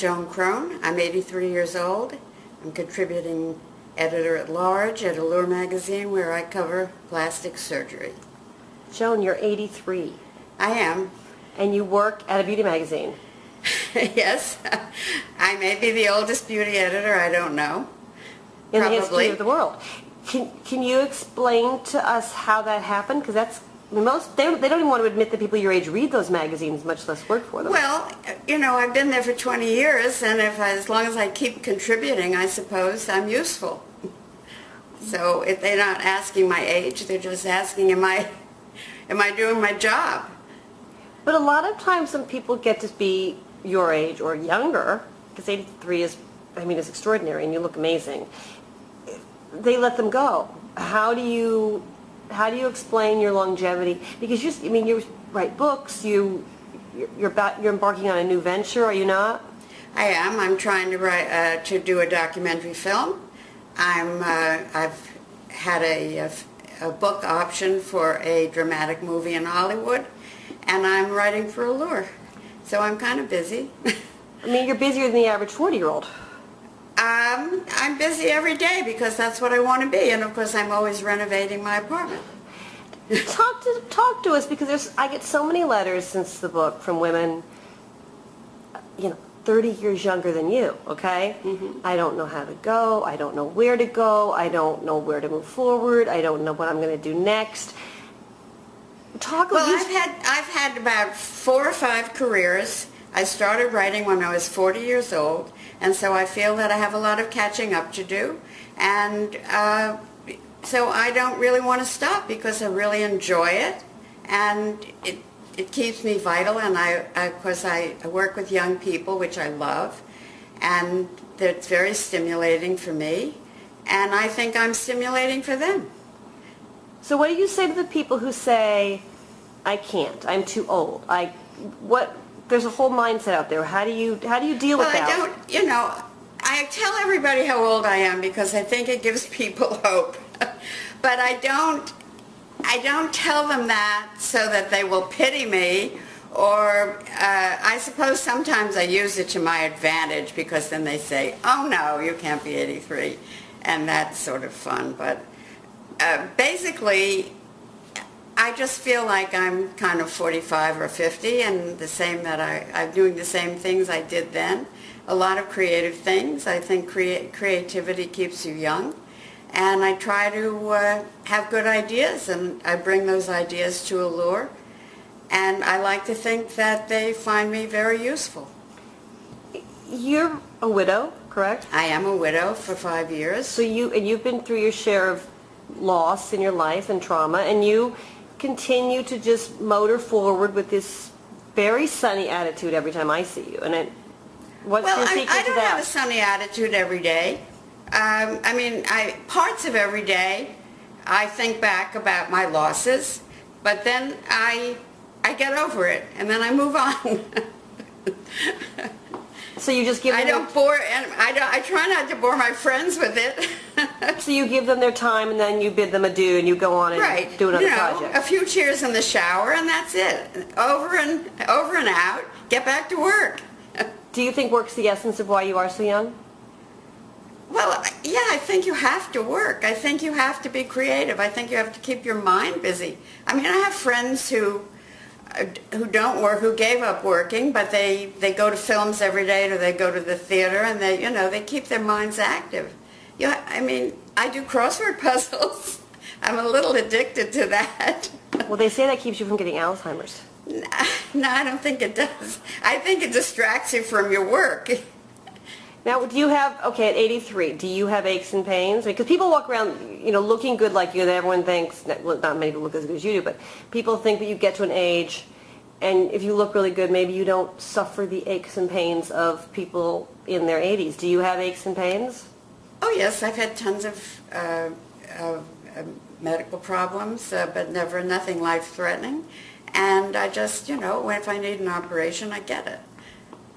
JOAN KRON. I'm 83 years old. I'm contributing editor-at-large at Allure Magazine, where I cover plastic surgery. Joan, you're 83. I am. And you work at a beauty magazine. Yes. I may be the oldest beauty editor, I don't know. In Probably. the history of the world. Can you explain to us how that happened? Because that's, they don't even want to admit that people your age read those magazines, much less work for them. Well, you know, I've been there for 20 years, and as long as I keep contributing, I suppose I'm useful. So if they're not asking my age, they're just asking, am I doing my job? But a lot of times when people get to be your age or younger, because 83 is, is extraordinary, and you look amazing, they let them go. How do you explain your longevity? Because you write books, you're embarking on a new venture, are you not? I am. I'm trying to do a documentary film. I've had a book option for a dramatic movie in Hollywood, and I'm writing for Allure. So I'm kind of busy. You're busier than the average 40-year-old. I'm busy every day because that's what I want to be, and of course I'm always renovating my apartment. Talk to us, because I get so many letters since the book from women, 30 years younger than you, okay? Mm-hmm. I don't know how to go, I don't know where to go, I don't know where to move forward, I don't know what I'm going to do next. I've had about 4 or 5 careers. I started writing when I was 40 years old, and so I feel that I have a lot of catching up to do, and so I don't really want to stop because I really enjoy it, and it keeps me vital, and of course I work with young people, which I love, and it's very stimulating for me, and I think I'm stimulating for them. So what do you say to the people who say, I can't, I'm too old? There's a whole mindset out there. How do you deal with that? I tell everybody how old I am because I think it gives people hope. But I don't tell them that so that they will pity me, or I suppose sometimes I use it to my advantage because then they say, oh no, you can't be 83, and that's sort of fun. But basically, I just feel like I'm kind of 45 or 50, and the same that I'm doing the same things I did then. A lot of creative things. I think creativity keeps you young, and I try to have good ideas, and I bring those ideas to Allure, and I like to think that they find me very useful. You're a widow, correct? I am a widow for 5 years. So you've been through your share of loss in your life and trauma, and you continue to just motor forward with this very sunny attitude every time I see you. And what's your secret to that? I don't have a sunny attitude every day. Parts of every day I think back about my losses, but then I get over it, and then I move on. So you just give them... I try not to bore my friends with it. So you give them their time, and then you bid them adieu, and you go on and do another project. A few cheers in the shower, and that's it. Over and out. Get back to work. Do you think work's the essence of why you are so young? Well, yeah, I think you have to work. I think you have to be creative. I think you have to keep your mind busy. I have friends who don't work, who gave up working, but they go to films every day, or they go to the theater, and they keep their minds active. I do crossword puzzles. I'm a little addicted to that. Well, they say that keeps you from getting Alzheimer's. No, I don't think it does. I think it distracts you from your work. Now, do you have, at 83, do you have aches and pains? Because people walk around, looking good like you, and everyone thinks, well, not many people look as good as you do, but people think that you get to an age, and if you look really good, maybe you don't suffer the aches and pains of people in their 80s. Do you have aches and pains? Oh, yes. I've had tons of medical problems, but nothing life-threatening. And I just, if I need an operation, I get it.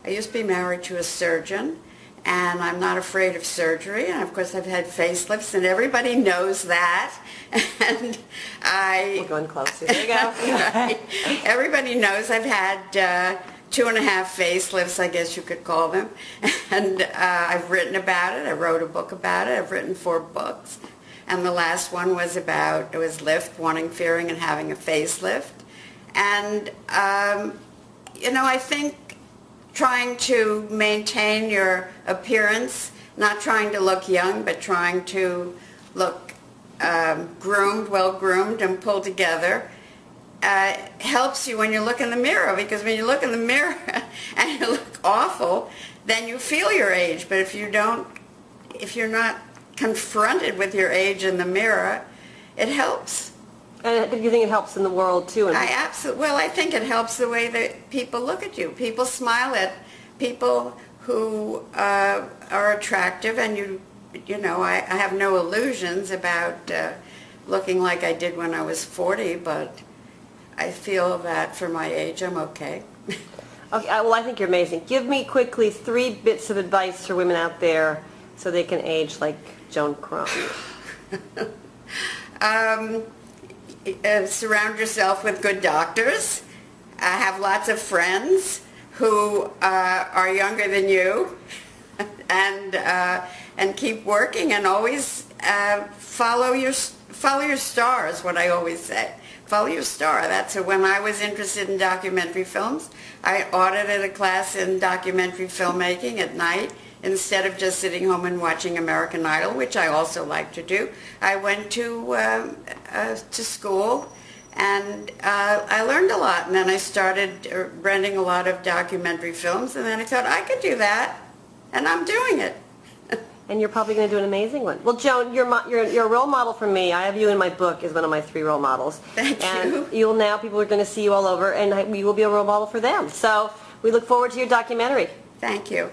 I used to be married to a surgeon, and I'm not afraid of surgery, and of course I've had facelifts, and everybody knows that, and We're going close, here you go. Right. Everybody knows I've had 2.5 facelifts, I guess you could call them. And I've written about it. I wrote a book about it. I've written 4 books. And the last one was about, it was Lift, Wanting, Fearing, and Having a Facelift. And, you know, I think trying to maintain your appearance, not trying to look young, but trying to look groomed, well-groomed, and pulled together, helps you when you look in the mirror, because when you look in the mirror and you look awful, then you feel your age. But if you're not confronted with your age in the mirror, it helps. And do you think it helps in the world too? I think it helps the way that people look at you. People smile at people who are attractive, and you know, I have no illusions about looking like I did when I was 40, but I feel that for my age, I'm okay. Okay, well, I think you're amazing. Give me quickly 3 bits of advice for women out there so they can age like Joan Kron. Surround yourself with good doctors. Have lots of friends who are younger than you, and keep working, and always follow your star is what I always say. Follow your star. That's when I was interested in documentary films. I audited a class in documentary filmmaking at night instead of just sitting home and watching American Idol, which I also like to do. I went to school, and I learned a lot, and then I started renting a lot of documentary films, and then I thought I could do that, and I'm doing it. And you're probably going to do an amazing one. Well, Joan, you're a role model for me. I have you in my book as one of my 3 role models. Thank you. And people are going to see you all over, and you will be a role model for them. So we look forward to your documentary. Thank you.